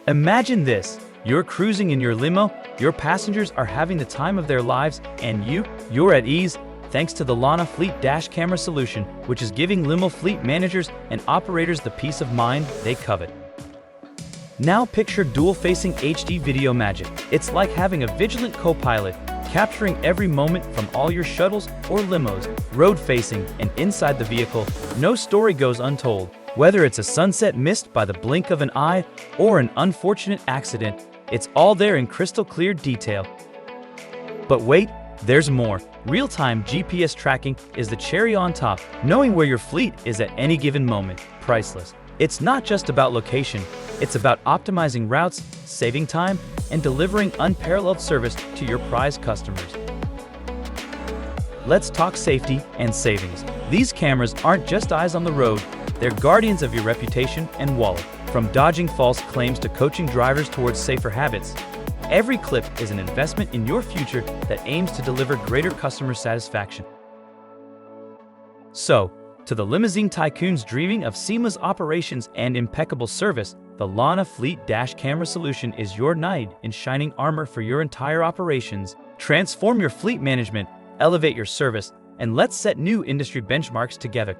Imagine this. You're cruising in your limo, your passengers are having the time of their lives, and you're at ease thanks to the LANA Fleet Dash Camera solution, which is giving limo fleet managers and operators the peace of mind they covet. Now picture dual-facing HD video magic. It's like having a vigilant co-pilot, capturing every moment from all your shuttles or limos, road-facing and inside the vehicle. No story goes untold. Whether it's a sunset missed by the blink of an eye or an unfortunate accident, it's all there in crystal clear detail. But wait, there's more. Real-time GPS tracking is the cherry on top. Knowing where your fleet is at any given moment, priceless. It's not just about location, it's about optimizing routes, saving time, and delivering unparalleled service to your prized customers. Let's talk safety and savings. These cameras aren't just eyes on the road, they're guardians of your reputation and wallet. From dodging false claims to coaching drivers towards safer habits, every clip is an investment in your future that aims to deliver greater customer satisfaction. So, to the limousine tycoons dreaming of seamless operations and impeccable service, the LANA Fleet Dash Camera solution is your knight in shining armor for your entire operations. Transform your fleet management, elevate your service, and let's set new industry benchmarks together.